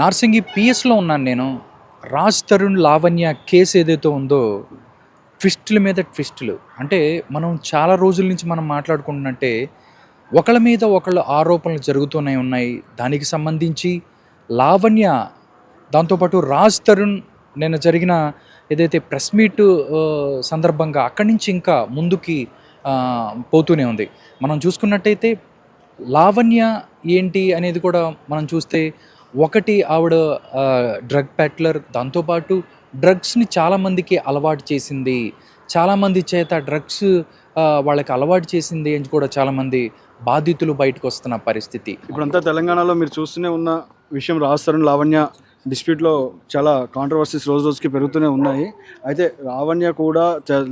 నార్సింగి పిఎస్‌లో ఉన్నాను నేను. 'రాజ్ తరుణ్ లావణ్య' కేస్ ఏదైతే ఉందో ట్విస్టుల మీద ట్విస్టులు. అంటే మనం చాలా రోజుల నుంచి మనం మాట్లాడుకుంటున్నట్టే ఒకళ్ళ మీద ఒకళ్ళు ఆరోపణలు జరుగుతూనే ఉన్నాయి. దానికి సంబంధించి లావణ్య, దాంతో పాటు 'రాజ్ తరుణ్' నిన్న జరిగిన ఏదైతే ప్రెస్ మీట్ సందర్భంగా అక్కడి నుంచి ఇంకా ముందుకి పోతూనే ఉంది. మనం చూసుకున్నట్టయితే లావణ్య ఏంటి అనేది కూడా మనం చూస్తే ఒకటి ఆవిడ డ్రగ్ పెడ్లర్. దాంతో పాటు డ్రగ్స్‌ని చాలామందికి అలవాటు చేసింది. చాలామంది చేత డ్రగ్స్ వాళ్ళకి అలవాటు చేసింది అని కూడా చాలామంది బాధితులు బయటకొస్తున్న పరిస్థితి. ఇప్పుడంతా తెలంగాణలో మీరు చూస్తూనే ఉన్న విషయం రాజ్ తరుణ్ లావణ్య డిస్ప్యూట్లో చాలా కాంట్రవర్సీస్ రోజు రోజుకి పెరుగుతూనే ఉన్నాయి. అయితే లావణ్య కూడా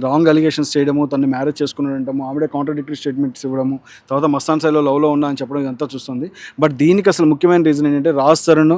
రాంగ్ అలిగేషన్స్ చేయడము, తనని మ్యారేజ్ చేసుకున్నాడంటము, ఆవిడే కాంట్రడిక్టరీ స్టేట్మెంట్స్ ఇవ్వడము, తర్వాత మస్తాన్ సాయిలో లవ్లో ఉన్నా అని చెప్పడం ఇదంతా చూస్తుంది. బట్ దీనికి అసలు ముఖ్యమైన రీజన్ ఏంటంటే రాజ్ తరుణ్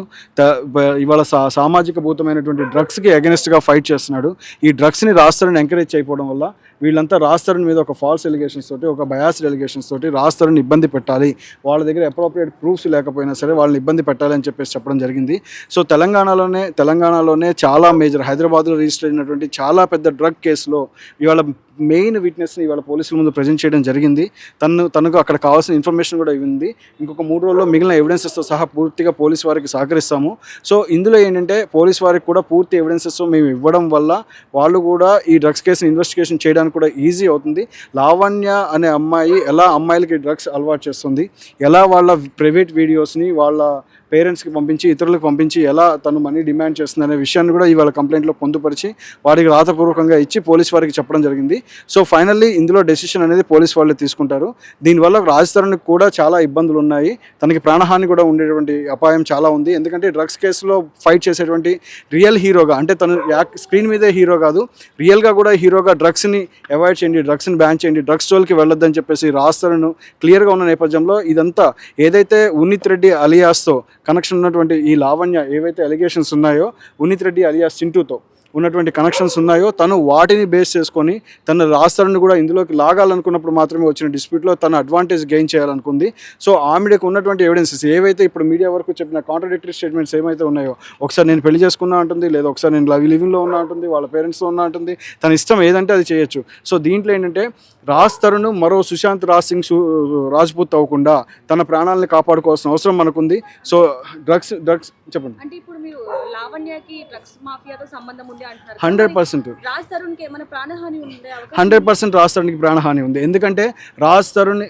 ఇవాళ సామాజిక భూతమైనటువంటి డ్రగ్స్కి అగెనిస్ట్గా ఫైట్ చేస్తున్నాడు. ఈ డ్రగ్స్ని రాజ్ తరుణ్ ఎంకరేజ్ చేయకపోవడం వల్ల వీళ్ళంతా రాజ్ తరుణ్ మీద ఒక ఫాల్స్ ఎలిగేషన్స్ తోటి, ఒక బయాస్డ్ ఎలిగేషన్స్ తోటి రాజ్ తరుణ్ ఇబ్బంది పెట్టాలి, వాళ్ళ దగ్గర అప్రోప్రియేట్ ప్రూఫ్స్ లేకపోయినా సరే వాళ్ళని ఇబ్బంది పెట్టాలి అని చెప్పేసి చెప్పడం జరిగింది. సో తెలంగాణలోనే చాలా మేజర్, హైదరాబాద్లో రిజిస్టర్ అయినటువంటి చాలా పెద్ద డ్రగ్ కేసులో ఇవాళ మెయిన్ విట్నెస్ని ఇవాళ పోలీసుల ముందు ప్రజెంట్ చేయడం జరిగింది. తనకు అక్కడ కావాల్సిన ఇన్ఫర్మేషన్ కూడా ఇవ్వండి. ఇంకొక 3 రోజుల్లో మిగిలిన ఎవిడెన్సెస్తో సహా పూర్తిగా పోలీస్ వారికి సహకరిస్తాము. సో ఇందులో ఏంటంటే పోలీస్ వారికి కూడా పూర్తి ఎవిడెన్సెస్ మేము ఇవ్వడం వల్ల వాళ్ళు కూడా ఈ డ్రగ్స్ కేసుని ఇన్వెస్టిగేషన్ చేయడానికి కూడా ఈజీ అవుతుంది. లావణ్య అనే అమ్మాయి ఎలా అమ్మాయిలకి డ్రగ్స్ అలవాటు చేస్తుంది, ఎలా వాళ్ళ ప్రైవేట్ వీడియోస్ని వాళ్ళ పేరెంట్స్కి పంపించి, ఇతరులకు పంపించి ఎలా తను మనీ డిమాండ్ చేస్తుంది అనే విషయాన్ని కూడా ఇవాళ కంప్లైంట్లో పొందుపరిచి వారికి రాతపూర్వకంగా ఇచ్చి పోలీస్ వారికి చెప్పడం జరిగింది. సో ఫైనల్లీ ఇందులో డెసిషన్ అనేది పోలీస్ వాళ్ళు తీసుకుంటారు. దీనివల్ల రాజ్ తరుణ్కి కూడా చాలా ఇబ్బందులు ఉన్నాయి. తనకి ప్రాణహాని కూడా ఉండేటువంటి అపాయం చాలా ఉంది. ఎందుకంటే డ్రగ్స్ కేసులో ఫైట్ చేసేటువంటి రియల్ హీరోగా, అంటే తను స్క్రీన్ మీదే హీరో కాదు, రియల్గా కూడా హీరోగా డ్రగ్స్ని అవాయిడ్ చేయండి, డ్రగ్స్ని బ్యాన్ చేయండి, డ్రగ్స్ జోలికి వెళ్ళొద్దని చెప్పేసి రాజ్ తరుణ్ క్లియర్గా ఉన్న నేపథ్యంలో ఇదంతా ఏదైతే ఉన్నిత్ రెడ్డి అలియాస్తో కనెక్షన్ ఉన్నటువంటి ఈ లావణ్య ఏవైతే అలిగేషన్స్ ఉన్నాయో, ఉన్నిత్ రెడ్డి అలియాస్ చింటూతో ఉన్నటువంటి కనెక్షన్స్ ఉన్నాయో తను వాటిని బేస్ చేసుకొని తన రాజ్ తరుణ్ని కూడా ఇందులోకి లాగాలనుకున్నప్పుడు మాత్రమే వచ్చిన డిస్ప్యూట్లో తన అడ్వాంటేజ్ గెయిన్ చేయాలనుకుంది. సో ఆమెకు ఉన్నటువంటి ఎవిడెన్సెస్ ఏవైతే ఇప్పుడు మీడియా వరకు చెప్పిన కాంట్రడిక్టరీ స్టేట్మెంట్స్ ఏమైతే ఉన్నాయో, ఒకసారి నేను పెళ్లి చేసుకున్నా అంటుంది, లేదా ఒకసారి నేను లివింగ్లో ఉన్నా అంటుంది, వాళ్ళ పేరెంట్స్తో ఉన్నా అంటుంది, తన ఇష్టం ఏదంటే అది చేయొచ్చు. సో దీంట్లో ఏంటంటే రాజ్ తరుణ్ మరో సుశాంత్ రాజ్ సింగ్ రాజ్పూత్ అవ్వకుండా తన ప్రాణాలను కాపాడుకోవాల్సిన అవసరం మనకుంది. సో డ్రగ్స్ చెప్పండి. అంటే ఇప్పుడు మీరు లావణ్యకి డ్రగ్స్ మాఫియాతో సంబంధం ఉంది అంటున్నారు. 100% రాజ్ తరుణ్కి ఏమైనా ప్రాణహాని ఉండే అవకాశం? 100% రాజ్ తరుణ్కి ప్రాణహాని ఉంది. ఎందుకంటే రాజ్ తరుణ్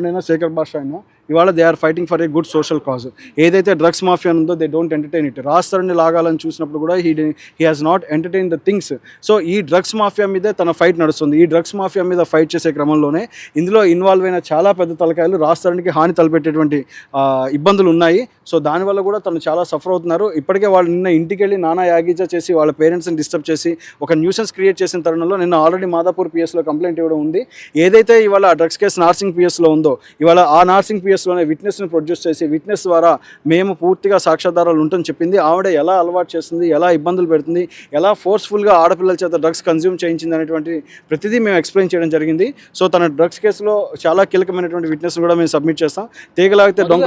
అయినా శేఖర్ భాష అయినా ఇవాళ they are fighting for a good social cause. ఏదైతే డ్రగ్స్ మాఫియా ఉందో they don't entertain it. Raj తరుణ్ని లాగాలని చూసినప్పుడు కూడా he has not entertain the things. So ఈ డ్రగ్స్ మాఫియా మీదే తన ఫైట్ నడుస్తుంది. ఈ డ్రగ్స్ మాఫియా మీద ఫైట్ చేసే క్రమంలోనే ఇందులో ఇన్వాల్వ్ అయిన చాలా పెద్ద తలకాయలు రాజ్ తరుణ్కి హాని తలపెట్టేటువంటి ఇబ్బందులు ఉన్నాయి. సో దానివల్ల కూడా తను చాలా సఫర్ అవుతున్నారు. ఇప్పటికే వాళ్ళు నిన్న ఇంటికి వెళ్ళి నానా యాగీజా చేసి వాళ్ళ పేరెంట్స్ని డిస్టర్బ్ చేసి ఒక న్యూసెన్స్ క్రియేట్ చేసిన తరుణంలో నిన్న ఆల్రెడీ మాదాపూర్ పిఎస్లో కంప్లైంట్ ఇవ్వడం ఉంది. ఏదైతే ఇవాళ ఆ డ్రగ్స్ కేసు నార్సింగ్ పిఎస్లో ఉందో, ఇవాళ ఆ నార్సింగ్ పిఎస్లోనే విట్నెస్ని ప్రొడ్యూస్ చేసి విట్నెస్ ద్వారా మేము పూర్తిగా సాక్ష్యాధారాలు ఉంటుందని చెప్పింది. ఆవిడ ఎలా అలవాటు చేస్తుంది, ఎలా ఇబ్బందులు పెడుతుంది, ఎలా ఫోర్స్ఫుల్గా ఆడపిల్లల చేత డ్రగ్స్ కన్జ్యూమ్ చేయించింది అనేటువంటి ప్రతిదీ మేము ఎక్స్ప్లెయిన్ చేయడం జరిగింది. సో తన డ్రగ్స్ కేసులో చాలా కీలకమైనటువంటి విట్నెస్ కూడా మేము సబ్మిట్ చేస్తాం. తీగలాగితే దొంగ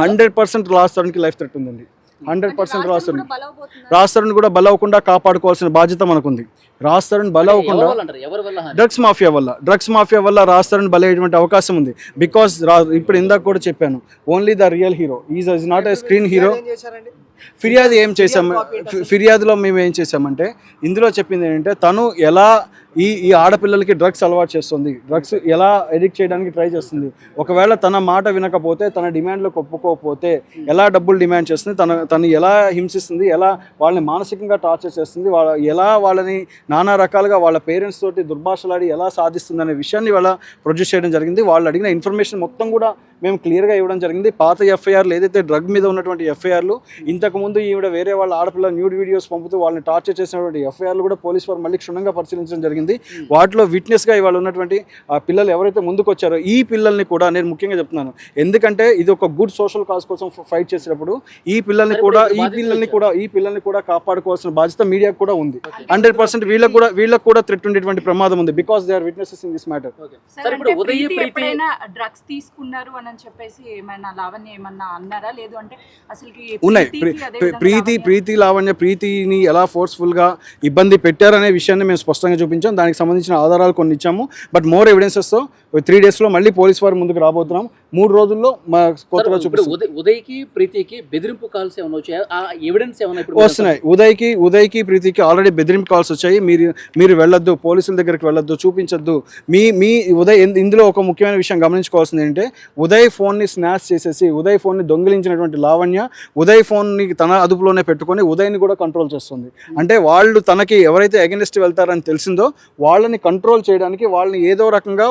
100% రాజ్ తరుణ్కి లైఫ్ థ్రెట్ ఉందండి. 100% రాజ్ తరుణ్ కూడా బలవకుండా కాపాడుకోవాల్సిన బాధ్యత మనకుంది. రాజ్ తరుణ్ బలవకుండా డ్రగ్స్ మాఫియా వల్ల రాజ్ తరుణ్ బలయ్యేటువంటి అవకాశం ఉంది. బికాస్ ఇప్పుడు ఇందాక కూడా చెప్పాను, only the real hero is not a screen hero. ఫిర్యాదులో మేము ఏం చేసామంటే ఇందులో చెప్పింది ఏంటంటే తను ఎలా ఈ ఆడపిల్లలకి డ్రగ్స్ అలవాటు చేస్తుంది, డ్రగ్స్ ఎలా ఎడిక్ట్ చేయడానికి ట్రై చేస్తుంది, ఒకవేళ తన మాట వినకపోతే, తన డిమాండ్లకు ఒప్పుకోకపోతే ఎలా డబ్బులు డిమాండ్ చేస్తుంది, తను ఎలా హింసిస్తుంది, ఎలా వాళ్ళని మానసికంగా టార్చర్ చేస్తుంది, ఎలా వాళ్ళని నానా రకాలుగా వాళ్ళ పేరెంట్స్ తోటి దుర్భాషలాడి ఎలా సాధిస్తుంది అనే విషయాన్ని వాళ్ళ ప్రొడ్యూస్ చేయడం జరిగింది. వాళ్ళు అడిగిన ఇన్ఫర్మేషన్ మొత్తం కూడా మేము క్లియర్గా ఇవ్వడం జరిగింది. పాత ఎఫ్ఐఆర్లు ఏదైతే డ్రగ్ మీద ఉన్నటువంటి ఎఫ్ఐఆర్లు, ఇంతకుముందు ఈవిడ వేరే వాళ్ళ ఆడపిల్ల న్యూడ్ వీడియోస్ పంపుతూ వాళ్ళని టార్చర్ చేసినటువంటి ఎఫ్ఐఆర్లు కూడా పోలీసు వారు మళ్ళీ క్షుణ్ణంగా పరిశీలించడం జరిగింది. వాటిలో విట్నెస్గా ఇవాళ ఉన్నటువంటి ఆ పిల్లలు ఎవరైతే ముందుకు వచ్చారో ఈ పిల్లల్ని కూడా నేను ముఖ్యంగా చెప్తున్నాను, ఎందుకంటే ఇది ఒక గుడ్ సోషల్ కాజ్ కోసం ఫైట్ చేసేటప్పుడు ఈ పిల్లల్ని కూడా కాపాడుకోవాల్సిన బాధ్యత మీడియాకు కూడా ఉంది. 100% వీళ్ళకు కూడా థ్రెట్ ఉండేటువంటి ప్రమాదం ఉంది. Because they are witnesses in this matter. Drugs తీసుకున్నారు అని అని చెప్పేసి ఏమైనా లావణ్య ఏమన్నా అన్నారా? లేదు అంటే అసలుకి ఉన్నాయి. ప్రీతి లావణ్య ప్రీతిని ఎలా ఫోర్స్ఫుల్గా ఇబ్బంది పెట్టారనే విషయాన్ని మేము స్పష్టంగా చూపించాం. దానికి సంబంధించిన ఆధారాలు కొన్ని ఇచ్చాము. బట్ మోర్ ఎవిడెన్సెస్తో 3 డేస్లో మళ్ళీ పోలీస్ వారి ముందుకు రాబోతున్నాం. 3 రోజుల్లో మా కొత్తగా చూపిస్తాం. ఉదయ్కి ప్రీతికి బెదిరింపు కాల్స్ ఏమైనా వచ్చాయా? ఆ ఎవిడెన్స్ ఏమైనా ఇప్పుడు వస్తున్నాయి. ఉదయ్కి ప్రీతికి ఆల్రెడీ బెదిరింపు కాల్స్ వచ్చాయి. మీరు వెళ్ళొద్దు, పోలీసుల దగ్గరికి వెళ్ళొద్దు, చూపించొద్దు. మీ ఉదయ్ ఇందులో ఒక ముఖ్యమైన విషయం గమనించుకోవాల్సింది ఏంటంటే ఉదయ్ ఫోన్ని స్నాచ్ చేసేసి ఉదయ్ ఫోన్ని దొంగిలించినటువంటి లావణ్య ఉదయ్ ఫోన్ని తన అదుపులోనే పెట్టుకొని ఉదయ్ని కూడా కంట్రోల్ చేస్తుంది. అంటే వాళ్ళు తనకి ఎవరైతే అగెనిస్ట్ వెళ్తారని తెలిసిందో వాళ్ళని కంట్రోల్ చేయడానికి వాళ్ళని ఏదో రకంగా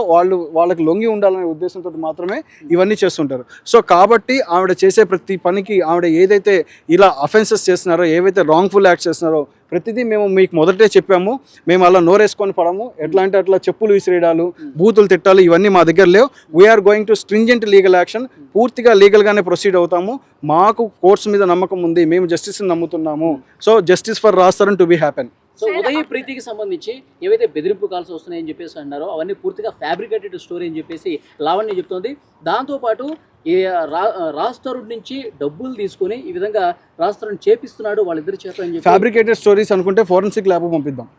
వాళ్ళకి లొంగి ఉండాలనే ఉద్దేశంతో మాత్రమే ఇవన్నీ చేస్తుంటారు. సో కాబట్టి ఆవిడ చేసే ప్రతి పనికి ఆవిడ ఏదైతే ఇలా అఫెన్సెస్ చేస్తున్నారో, ఏవైతే రాంగ్ఫుల్ యాక్ట్స్ చేస్తున్నారో ప్రతిదీ మేము మీకు మొదటే చెప్పాము. మేము అలా నోరేసుకొని పడము. ఎట్లా అంటే అట్లా చెప్పులు విసిరేయడాలు, బూతులు తిట్టాలు ఇవన్నీ మా దగ్గర లేవు. We are going to stringent legal action. పూర్తిగా లీగల్గానే ప్రొసీడ్ అవుతాము. మాకు కోర్ట్స్ మీద నమ్మకం ఉంది. మేము జస్టిస్ని నమ్ముతున్నాము. So justice for Raj Tarun to be happen. So Uday ప్రీతికి సంబంధించి ఏవైతే బెదిరింపు కాల్స్ వస్తున్నాయని చెప్పేసి అన్నారో అవన్నీ పూర్తిగా ఫ్యాబ్రికేటెడ్ స్టోరీ అని చెప్పేసి లావణ్య చెప్తోంది. దాంతోపాటు ఈ రాజ్ తరుణ్ నుంచి డబ్బులు తీసుకొని ఈ విధంగా రాజ్ తరుణ్ చేపిస్తున్నాడు వాళ్ళిద్దరి చేత అని చెప్పి ఫ్యాబ్రికేటెడ్ స్టోరీస్ అనుకుంటే ఫోరెన్సిక్ ల్యాబ్కి పంపిద్దాం.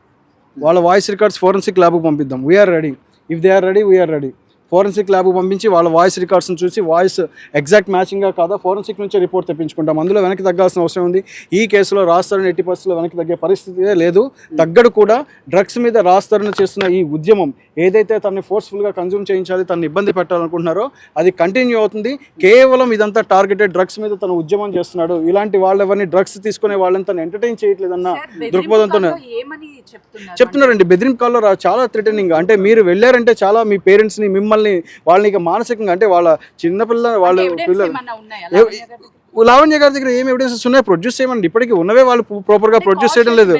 వాళ్ళ వాయిస్ రికార్డ్స్ ఫోరెన్సిక్ ల్యాబ్కి పంపిద్దాం. We're ready. If they are ready we're ready. Forensic ల్యాబ్కి పంపించి వాళ్ళ వాయిస్ రికార్డ్స్ని చూసి వాయిస్ ఎగ్జాక్ట్ మ్యాచింగ్గా కాదా ఫోరెన్సిక్ నుంచే రిపోర్ట్ తెప్పించుకుంటాం. అందులో వెనక్కి తగ్గాల్సిన అవసరం ఉంది. ఈ కేసులో రాజ్ తరుణ్ 80% వెనక్కి తగ్గే పరిస్థితే లేదు. తగ్గడు కూడా. డ్రగ్స్ మీద రాజ్ తరుణ్ చేస్తున్న ఈ ఉద్యమం ఏదైతే తనని ఫోర్స్ఫుల్గా కన్జ్యూమ్ చేయించాలి, తనని ఇబ్బంది పెట్టాలనుకుంటున్నారో అది కంటిన్యూ అవుతుంది. కేవలం ఇదంతా టార్గెటెడ్ డ్రగ్స్ మీద తను ఉద్యమం చేస్తున్నాడు. ఇలాంటి వాళ్ళెవరిని డ్రగ్స్ తీసుకునే వాళ్ళని తను ఎంటర్టైన్ చేయట్లేదన్న దృక్పథంతోనే చెప్తున్నారండి. బెదిరింపు కాల్లో చాలా థ్రెటనింగ్. అంటే మీరు వెళ్ళారంటే చాలా మీ పేరెంట్స్ని మిమ్మల్ని వాళ్ళని ఇక మానసికంగా అంటే వాళ్ళ చిన్నపిల్ల వాళ్ళు లావణ్య గారి దగ్గర ఏం ఎవిడెన్సెస్ ఉన్నాయో ప్రొడ్యూస్ చేయమండి. ఇప్పటికీ ఉన్నవే వాళ్ళు ప్రాపర్గా ప్రొడ్యూస్ చేయడం లేదు.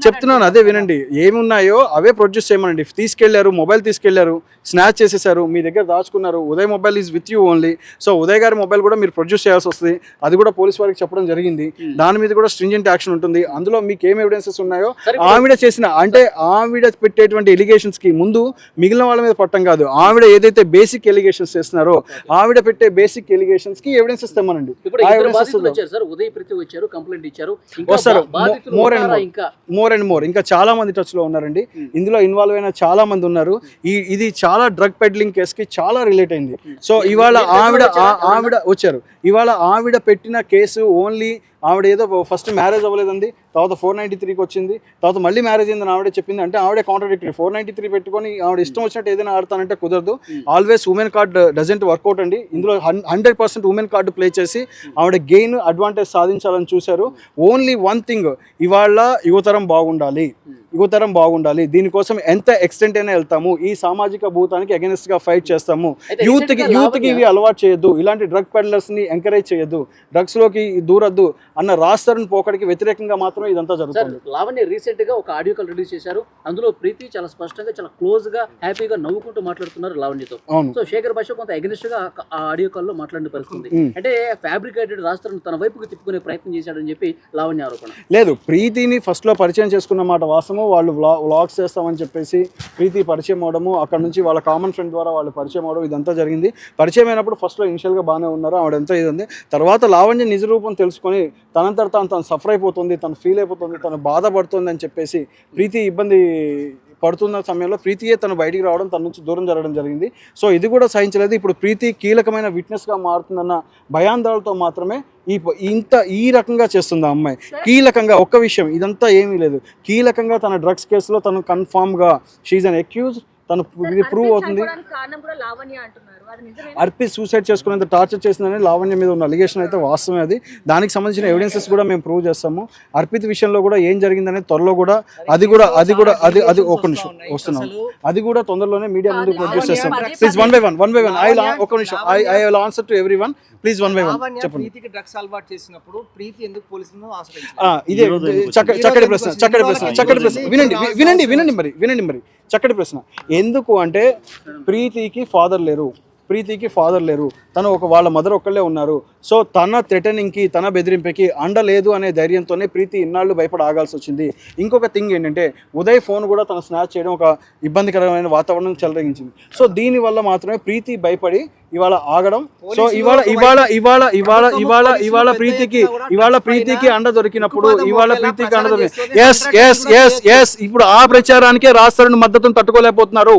చెప్తున్నాను అదే వినండి. ఏమున్నాయో అవే ప్రొడ్యూస్ చేయమనండి. తీసుకెళ్లారు, మొబైల్ తీసుకెళ్లారు, స్నాచ్ చేసేసారు, మీ దగ్గర దాచుకున్నారు. Uday mobile is with you only. So Uday గారి మొబైల్ కూడా మీరు ప్రొడ్యూస్ చేయాల్సి వస్తుంది. అది కూడా పోలీస్ వారికి చెప్పడం జరిగింది. దాని మీద కూడా స్ట్రింజెంట్ యాక్షన్ ఉంటుంది. అందులో మీకు ఏం ఎవిడెన్సెస్ ఉన్నాయో ఆవిడ చేసిన అంటే ఆవిడ పెట్టేటువంటి ఎలిగేషన్స్ కి ముందు మిగిలిన వాళ్ళ మీద పట్టం కాదు. ఆవిడ ఏదైతే బేసిక్ ఎలిగేషన్స్ చేస్తున్నారో ఆవిడ పెట్టే బేసిక్ ఎలిగేషన్స్ కి ఎవిడెన్సెస్ తెమ్మనండి. మోర్ అండ్ మోర్ ఇంకా చాలా మంది టచ్ లో ఉన్నారండి. ఇందులో ఇన్వాల్వ్ అయిన చాలా మంది ఉన్నారు. ఇది చాలా డ్రగ్ పెడ్లింగ్ కేసు కి చాలా రిలేట్ అయింది. సో ఇవాళ ఆవిడ వచ్చారు. ఇవాళ ఆవిడ పెట్టిన కేసు ఓన్లీ ఆవిడ ఏదో ఫస్ట్ మ్యారేజ్ అవ్వలేదండి, తర్వాత 493కి వచ్చింది, తర్వాత మళ్ళీ మ్యారేజ్ అయిందని ఆవిడే చెప్పింది. అంటే ఆవిడే కాంట్రాడిక్టరీ. 493 పెట్టుకొని ఆవిడ ఇష్టం వచ్చినట్టు ఏదైనా ఆడతానంటే కుదరదు. Always women card doesn't work out అండి. ఇందులో 100% ఉమెన్ కార్డు ప్లే చేసి ఆవిడ గెయిన్ అడ్వాంటేజ్ సాధించాలని చూశారు. ఓన్లీ వన్ థింగ్, ఇవాళ యువతరం బాగుండాలి. దీనికోసం ఎంత ఎక్స్టెంట్ అయినా వెళ్తాము. ఈ సామాజిక భూతానికి అగెనిస్ట్ గా ఫైట్ చేస్తాము. యూత్ కి ఇవి అలవాటు చేయొద్దు. ఇలాంటి డ్రగ్ పెడ్లర్స్ ని ఎంకరేజ్ చేయొద్దు. డ్రగ్స్ లోకి దూరద్దు అన్న రాజ్ తరుణ్ పోకడికి వ్యతిరేకంగా మాత్రమే ఇదంతా జరుగుతుంది. లావణ్య రీసెంట్ గా ఒక ఆడియో కాల్ రిలీజ్ చేశారు. అందులో ప్రీతి చాలా స్పష్టంగా చాలా క్లోజ్ గా హ్యాపీగా నవ్వుకుంటూ మాట్లాడుతున్నారు లావణ్యతో. సో శేఖర్ భాష కొంత అగెనిస్ట్ గా ఆ ఆడియో కాల్ లో మాట్లాడిన పరిస్థితుంది. అంటే ఫ్యాబ్రికేటెడ్ రాజ్ తరుణ్ తన వైపుకి తిప్పుకునే ప్రయత్నం చేశాడని చెప్పి లావణ్య ఆరోపణ. లేదు, ప్రీతిని ఫస్ట్ లో పరిచయం చేసుకున్న మాట వాస్తవం. వాళ్ళు వ్లాగ్స్ చేస్తామని చెప్పేసి ప్రీతి పరిచయం అవడము, అక్కడ నుంచి వాళ్ళ కామన్ ఫ్రెండ్ ద్వారా వాళ్ళు పరిచయం అవడం ఇదంతా జరిగింది. పరిచయం అయినప్పుడు ఫస్ట్లో ఇనిషియల్గా బాగానే ఉన్నారు. ఆవిడంతా ఇదంతా తర్వాత లావణ్య నిజ రూపం తెలుసుకొని తనంతట తను సఫర్ అయిపోతుంది, తను ఫీల్ అయిపోతుంది, తను బాధపడుతుంది అని చెప్పేసి ప్రీతి ఇబ్బంది పడుతున్న సమయంలో ప్రీతియే తను బయటికి రావడం, తన నుంచి దూరం జరగడం జరిగింది. సో ఇది కూడా సహించలేదు. ఇప్పుడు ప్రీతి కీలకమైన విట్నెస్గా మారుతుందన్న భయాందోళనతో మాత్రమే ఈ రకంగా చేస్తుంది ఆ అమ్మాయి. కీలకంగా ఒక్క విషయం, ఇదంతా ఏమీ లేదు, కీలకంగా తన డ్రగ్స్ కేసులో తను కన్ఫామ్గా షీఈ్ అన్ అక్యూజ్, తను ఇది ప్రూవ్ అవుతుంది. అర్పిత్ సూసైడ్ చేసుకునేంత టార్చర్ చేసిందని లావణ్య మీద ఉన్న అలిగేషన్ అయితే వాస్తవమే. అది దానికి సంబంధించిన ఎవిడెన్సెస్ కూడా మేము ప్రూవ్ చేస్తాము. అర్పిత్ విషయంలో కూడా ఏం జరిగిందనే త్వరలో కూడా అది ఒక నిమిషం వస్తున్నాం, అది కూడా తొందరలోనే మీడియా ముందు ప్రొడ్యూస్ చేస్తాం. ప్లీజ్ వన్ బై వన్ ఒక నిమిషం I will answer to everyone. Please one by one చెప్పండి. ఇదే చక్కటి ప్రశ్న వినండి మరి చక్కటి ప్రశ్న. ఎందుకు అంటే ప్రీతికి ఫాదర్ లేరు, ప్రీతికి ఫాదర్ లేరు, తను వాళ్ళ మదర్ ఒక్కళ్ళే ఉన్నారు. సో తన థ్రెటనింగ్కి, తన బెదిరింపుకి అండలేదు అనే ధైర్యంతోనే ప్రీతి ఇన్నాళ్ళు భయపడి ఆగాల్సి వచ్చింది. ఇంకొక థింగ్ ఏంటంటే ఉదయ్ ఫోన్ కూడా తను స్నాచ్ చేయడం ఒక ఇబ్బందికరమైన వాతావరణం చెలరేగించింది. సో దీనివల్ల మాత్రమే ప్రీతి భయపడి ఇవాళ ఆగడం. సో ఇవాళ ప్రీతికి అండ దొరికినప్పుడు ఇప్పుడు ఆ ప్రచారానికే రాష్ట్రాన్ని మద్దతును తట్టుకోలేకపోతున్నారు.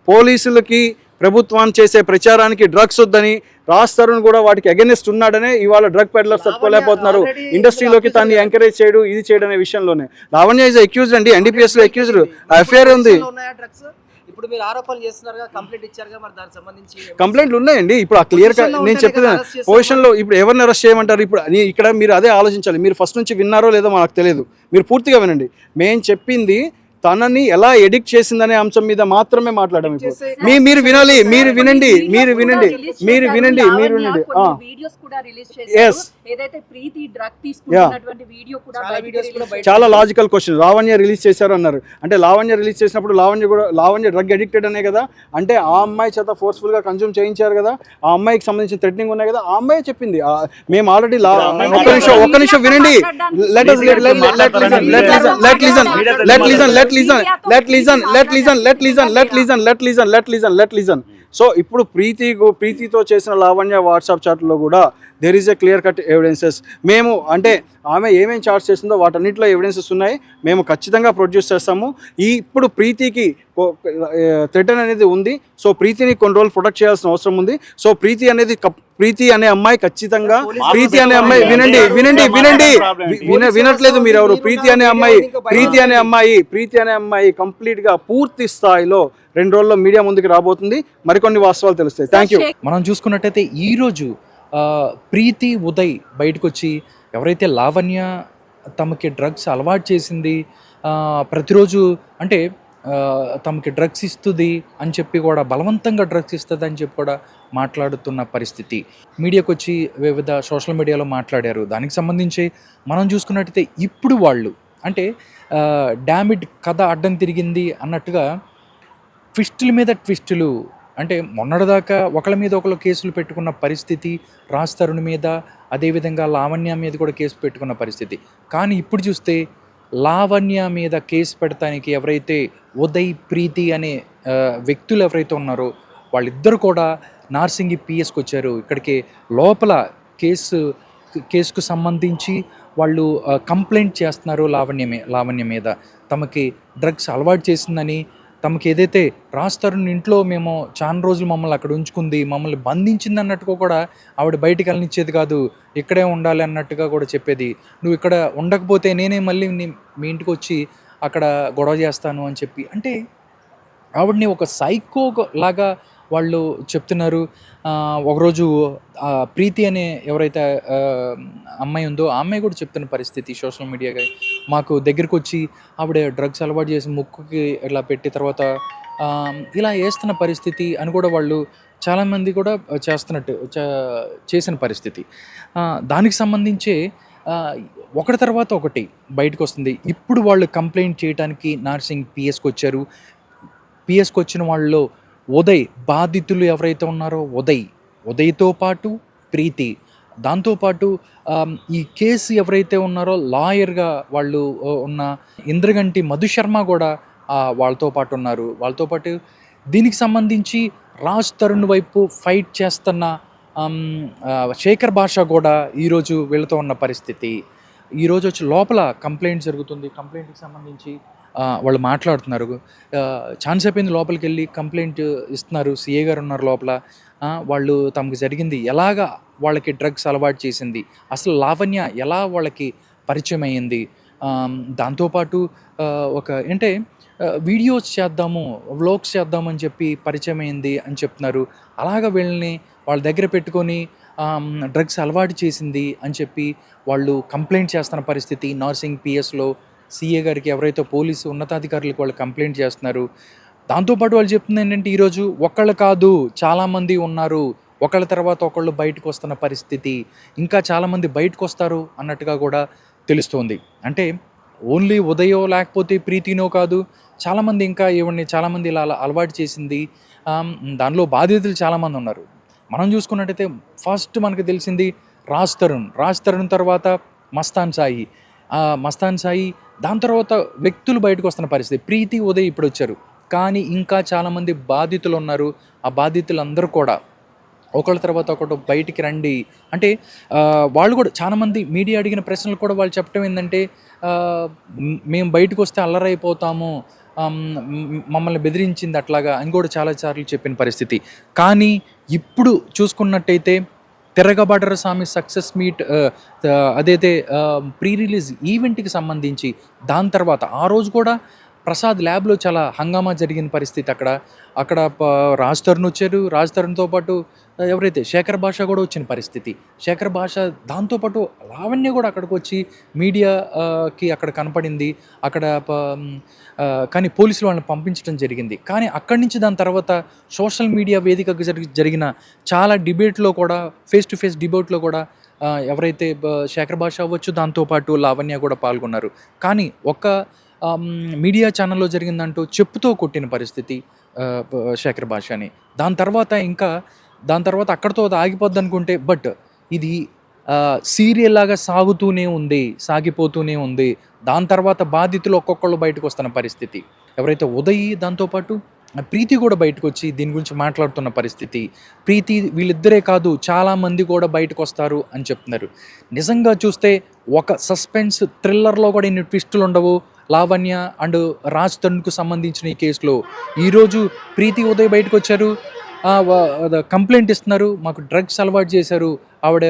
పోలీసులకి, ప్రభుత్వాన్ని చేసే ప్రచారానికి డ్రగ్స్ వద్దని రాజ్ తరుణ్ కూడా వాటికి అగెనిస్ట్ ఉన్నాడనే ఇవాళ డ్రగ్ పెడ్లర్స్ తట్టుకోలేకపోతున్నారు. ఇండస్ట్రీలోకి తన్ని ఎంకరేజ్ చేయడం, ఇది చేయడం అనే విషయంలోనే. లావణ్య ఇస్ అక్యూజ్డ్ అండి, NDPS లో అక్యూజ్డ్, ఎఫ్ఐఆర్ ఉంది. ఇప్పుడు మీరు ఆరోపణలు చేస్తున్నారుగా, కంప్లైంట్ ఇచ్చారుగా, మరి దానికి సంబంధించి కంప్లైంట్లు ఉన్నాయండి. ఇప్పుడు ఆ క్లియర్ నేను చెప్పిన పొజిషన్లో ఇప్పుడు ఎవరిని అరెస్ట్ చేయమంటారు? ఇప్పుడు ఇక్కడ మీరు అదే ఆలోచించాలి. మీరు ఫస్ట్ నుంచి విన్నారో లేదో మనకు తెలియదు, మీరు పూర్తిగా వినండి. మేము చెప్పింది తనని ఎలా ఎడిక్ట్ చేసిందనే అంశం మీద మాత్రమే మాట్లాడాము. ఇప్పుడు మీరు వినాలి, మీరు వినండి. వీడియోస్ కూడా రిలీజ్ చేశారు. ఏదైతే ప్రీతి డ్రగ్ తీసుకున్నటువంటి వీడియో కూడా చాలా లాజికల్ క్వశ్చన్. లావణ్య రిలీజ్ చేశారు అన్నారు అంటే లావణ్య రిలీజ్ చేసినప్పుడు లావణ్య డ్రగ్ అడిక్టెడ్ అనే కదా, అంటే ఆ అమ్మాయి చేత ఫోర్స్ఫుల్ గా కన్జ్యూమ్ చేయించారు కదా, ఆ అమ్మాయికి సంబంధించిన థ్రెటనింగ్ ఉన్నాయి కదా, ఆ అమ్మాయి చెప్పింది. మేము ఆల్రెడీ ఒక్క నిమిషం వినండి. Let listen. సో ఇప్పుడు ప్రీతితో చేసిన లావణ్య వాట్సాప్ చాట్లో కూడా there is a clear cut evidences. మేము అంటే ఆమె ఏమేమి చార్జ్ చేసిందో వాటన్నిటిలో ఎవిడెన్సెస్ ఉన్నాయి, మేము ఖచ్చితంగా ప్రొడ్యూస్ చేస్తాము. ఇప్పుడు ప్రీతికి థ్రెటన్ అనేది ఉంది. సో ప్రీతిని కొన్ని రోజులు ప్రొటెక్ట్ చేయాల్సిన అవసరం ఉంది. సో ప్రీతి అనే అమ్మాయి ఖచ్చితంగా వినట్లేదు మీరు ఎవరు. ప్రీతి అనే అమ్మాయి కంప్లీట్ గా పూర్తి స్థాయిలో 2 రోజుల్లో మీడియా ముందుకు రాబోతుంది. మరికొన్ని వాస్తవాలు తెలుస్తాయి. Thank you. మనం చూసుకున్నట్టయితే ఈరోజు ప్రీతి, ఉదయ్ బయటకు వచ్చి ఎవరైతే లావణ్య తమకి డ్రగ్స్ అలవాటు చేసింది, ప్రతిరోజు అంటే తమకి డ్రగ్స్ ఇస్తుంది అని చెప్పి కూడా, బలవంతంగా డ్రగ్స్ ఇస్తుంది అని చెప్పి కూడా మాట్లాడుతున్న పరిస్థితి. మీడియాకు వచ్చి వివిధ సోషల్ మీడియాలో మాట్లాడారు. దానికి సంబంధించి మనం చూసుకున్నట్టయితే ఇప్పుడు వాళ్ళు అంటే డామిడ్ కథ అడ్డం తిరిగింది అన్నట్టుగా ట్విస్టుల మీద ట్విస్టులు, అంటే మొన్నటిదాకా ఒకళ్ళ మీద ఒకళ్ళు కేసులు పెట్టుకున్న పరిస్థితి, రాజ్ తరుణ్ మీద, అదేవిధంగా లావణ్య మీద కూడా కేసు పెట్టుకున్న పరిస్థితి. కానీ ఇప్పుడు చూస్తే లావణ్య మీద కేసు పెడతానికి ఎవరైతే ఉదయ్, ప్రీతి అనే వ్యక్తులు ఎవరైతే ఉన్నారో వాళ్ళిద్దరు కూడా నార్సింగి పిఎస్కి వచ్చారు. ఇక్కడికి లోపల కేసుకు సంబంధించి వాళ్ళు కంప్లైంట్ చేస్తున్నారు లావణ్య మీద. తమకి డ్రగ్స్ అలవాటు చేసిందని, తమకి ఏదైతే రాజ్ తరుణ్ ఇంట్లో మేము చాలా రోజులు మమ్మల్ని అక్కడ ఉంచుకుంది, మమ్మల్ని బంధించింది అన్నట్టుగా కూడా ఆవిడ బయటికి వెళ్ళనిచ్చేది కాదు, ఇక్కడే ఉండాలి అన్నట్టుగా కూడా చెప్పేది. నువ్వు ఇక్కడ ఉండకపోతే నేనే మళ్ళీ మీ ఇంటికి వచ్చి అక్కడ గొడవ చేస్తాను అని చెప్పి, అంటే ఆవిడని ఒక సైకో లాగా వాళ్ళు చెప్తున్నారు. ఒకరోజు ప్రీతి అనే ఎవరైతే అమ్మాయి ఉందో ఆ అమ్మాయి కూడా చెప్తున్న పరిస్థితి సోషల్ మీడియాగా, మాకు దగ్గరికి వచ్చి ఆవిడ డ్రగ్స్ అలవాటు చేసి ముక్కుకి ఇలా పెట్టి తర్వాత ఇలా వేస్తున్న పరిస్థితి అని కూడా వాళ్ళు చాలామంది కూడా చేసిన పరిస్థితి. దానికి సంబంధించి ఒకటి తర్వాత ఒకటి బయటకు వస్తుంది. ఇప్పుడు వాళ్ళు కంప్లైంట్ చేయడానికి నార్సింగ్ పిఎస్కి వచ్చారు. పిఎస్కి వచ్చిన వాళ్ళలో ఉదయ్, బాధితులు ఎవరైతే ఉన్నారో ఉదయ్తో పాటు ప్రీతి, దాంతోపాటు ఈ కేసు ఎవరైతే ఉన్నారో లాయర్గా వాళ్ళు ఉన్న ఇంద్రగంటి మధుశర్మ కూడా వాళ్ళతో పాటు ఉన్నారు. వాళ్ళతో పాటు దీనికి సంబంధించి రాజ్ తరుణ్ వైపు ఫైట్ చేస్తున్న శేఖర్ భాష కూడా ఈరోజు వీళ్ళతో ఉన్న పరిస్థితి. ఈరోజు వచ్చి లోపల కంప్లైంట్ జరుగుతుంది. కంప్లైంట్కి సంబంధించి వాళ్ళు మాట్లాడుతున్నారు. ఛాన్స్ అయిపోయింది, లోపలికి వెళ్ళి కంప్లైంట్ ఇస్తున్నారు. సిఏ గారు ఉన్నారు లోపల. వాళ్ళు తమకు జరిగింది, ఎలాగా వాళ్ళకి డ్రగ్స్ అలవాటు చేసింది, అసలు లావణ్య ఎలా వాళ్ళకి పరిచయం అయ్యింది, దాంతోపాటు ఒక అంటే వీడియోస్ చేద్దాము, వ్లాగ్స్ చేద్దామని చెప్పి పరిచయం అయింది అని చెప్తున్నారు. అలాగ వీళ్ళని వాళ్ళ దగ్గర పెట్టుకొని డ్రగ్స్ అలవాటు చేసింది అని చెప్పి వాళ్ళు కంప్లైంట్ చేస్తున్న పరిస్థితి. నార్సింగ్ పిఎస్లో సిఏ గారికి ఎవరైతే పోలీసు ఉన్నతాధికారులకు వాళ్ళు కంప్లైంట్ చేస్తున్నారు. దాంతోపాటు వాళ్ళు చెప్తుంది ఏంటంటే ఈరోజు ఒకళ్ళు కాదు చాలామంది ఉన్నారు, ఒకళ్ళ తర్వాత ఒకళ్ళు బయటకు వస్తున్న పరిస్థితి, ఇంకా చాలామంది బయటకు వస్తారు అన్నట్టుగా కూడా తెలుస్తోంది. అంటే ఓన్లీ ఉదయో లేకపోతే ప్రీతినో కాదు, చాలామంది ఇంకా చాలామంది ఇలా అలవాటు చేసింది. దానిలో బాధితులు చాలామంది ఉన్నారు. మనం చూసుకున్నట్టయితే ఫస్ట్ మనకు తెలిసింది రాజ్ తరుణ్ తర్వాత మస్తాన్ సాయి, మస్తాన్ సాయి, దాని తర్వాత వ్యక్తులు బయటకు వస్తున్న పరిస్థితి. ప్రీతి ఉదయ్ ఇప్పుడు వచ్చారు, కానీ ఇంకా చాలామంది బాధితులు ఉన్నారు. ఆ బాధితులందరూ కూడా ఒకళ్ళ తర్వాత ఒకటి బయటికి రండి అంటే వాళ్ళు కూడా చాలామంది మీడియా అడిగిన ప్రశ్నలు కూడా వాళ్ళు చెప్పడం ఏంటంటే మేము బయటకు వస్తే అల్లరైపోతాము, మమ్మల్ని బెదిరించింది అట్లాగా అని కూడా చాలాసార్లు చెప్పిన పరిస్థితి. కానీ ఇప్పుడు చూసుకున్నట్టయితే తిరగబడ్ర స్వామి సక్సెస్ మీట్ అదైతే ప్రీ రిలీజ్ ఈవెంట్కి సంబంధించి దాని తర్వాత ఆ రోజు కూడా ప్రసాద్ ల్యాబ్లో చాలా హంగామా జరిగిన పరిస్థితి. అక్కడ రాజ్ తరుణ్ వచ్చారు, రాజ్ తరుణ్తో పాటు ఎవరైతే శేఖర్ భాష కూడా వచ్చిన పరిస్థితి. శేఖర్ భాష దాంతోపాటు లావణ్య కూడా అక్కడికి వచ్చి మీడియాకి అక్కడ కనపడింది. కానీ పోలీసులు వాళ్ళని పంపించడం జరిగింది. కానీ అక్కడి నుంచి దాని తర్వాత సోషల్ మీడియా వేదికగా జరిగిన చాలా డిబేట్లో కూడా ఫేస్ టు ఫేస్ డిబేట్లో కూడా ఎవరైతే శేఖర్ భాష అవ్వచ్చు, దాంతోపాటు లావణ్య కూడా పాల్గొన్నారు. కానీ మీడియా ఛానల్లో జరిగిందంటూ చెప్పుతో కొట్టిన పరిస్థితి శేఖర్ భాషని. దాని తర్వాత అక్కడితో అది ఆగిపోద్ది అనుకుంటే, బట్ ఇది సీరియల్ లాగా సాగిపోతూనే ఉంది. దాని తర్వాత బాధితులు ఒక్కొక్కళ్ళు బయటకు వస్తున్న పరిస్థితి. ఎవరైతే ఉదయ్ దాంతోపాటు ప్రీతి కూడా బయటకు వచ్చి దీని గురించి మాట్లాడుతున్న పరిస్థితి. ప్రీతి వీళ్ళిద్దరే కాదు, చాలామంది కూడా బయటకు వస్తారు అని చెప్తున్నారు. నిజంగా చూస్తే ఒక సస్పెన్స్ థ్రిల్లర్లో కూడా ఇన్ని ట్విస్టులు ఉండవు లావణ్య అండ్ రాజ్ తరుణ్కు సంబంధించిన ఈ కేసులో. ఈరోజు ప్రీతి ఉదయ్ బయటకు వచ్చారు, కంప్లైంట్ ఇస్తున్నారు, మాకు డ్రగ్స్ అలవాటు చేశారు, ఆవిడ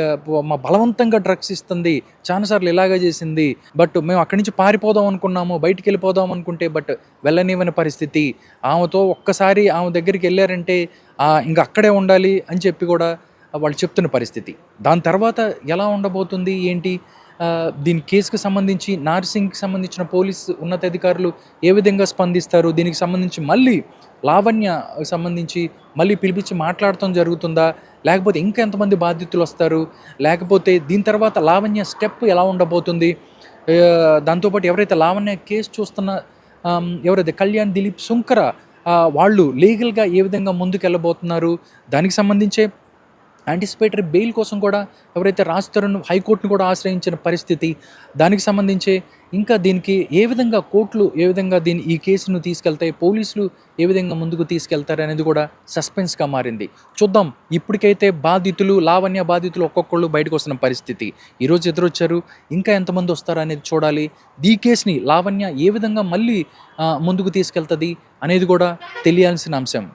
మా బలవంతంగా డ్రగ్స్ ఇస్తుంది, చాలాసార్లు ఇలాగే చేసింది, బట్ మేము అక్కడి నుంచి పారిపోదాం అనుకున్నాము, బయటికి వెళ్ళిపోదాం అనుకుంటే బట్ వెళ్ళనివ్వని పరిస్థితి. ఆమెతో ఒక్కసారి ఆమె దగ్గరికి వెళ్ళారంటే ఇంకా అక్కడే ఉండాలి అని చెప్పి కూడా వాళ్ళు చెప్తున్న పరిస్థితి. దాని తర్వాత ఎలా ఉండబోతుంది ఏంటి, దీని కేసుకు సంబంధించి నార్సింగ్కి సంబంధించిన పోలీసు ఉన్నతాధికారులు ఏ విధంగా స్పందిస్తారు, దీనికి సంబంధించి మళ్ళీ లావణ్య సంబంధించి మళ్ళీ పిలిపించి మాట్లాడటం జరుగుతుందా, లేకపోతే ఇంకా ఎంతమంది బాధితులు వస్తారు, లేకపోతే దీని తర్వాత లావణ్య స్టెప్ ఎలా ఉండబోతుంది, దాంతోపాటు ఎవరైతే లావణ్య కేసు చూస్తున్న ఎవరైతే కళ్యాణ్ దిలీప్ సుంకర వాళ్ళు లీగల్గా ఏ విధంగా ముందుకు వెళ్ళబోతున్నారు, దానికి సంబంధించే యాంటిసిపేటరీ బెయిల్ కోసం కూడా ఎవరైతే రాజ్ తరుణ్ హైకోర్టును కూడా ఆశ్రయించిన పరిస్థితి, దానికి సంబంధించి ఇంకా దీనికి ఏ విధంగా కోర్టులు ఏ విధంగా ఈ కేసును తీసుకెళ్తాయి, పోలీసులు ఏ విధంగా ముందుకు తీసుకెళ్తారు అనేది కూడా సస్పెన్స్గా మారింది. చూద్దాం. ఇప్పటికైతే లావణ్య బాధితులు ఒక్కొక్కళ్ళు బయటకు వస్తున్న పరిస్థితి. ఈరోజు ఎదురొచ్చారు, ఇంకా ఎంతమంది వస్తారు అనేది చూడాలి. ఈ కేసుని లావణ్య ఏ విధంగా మళ్ళీ ముందుకు తీసుకెళ్తుంది అనేది కూడా తెలియాల్సిన అంశం.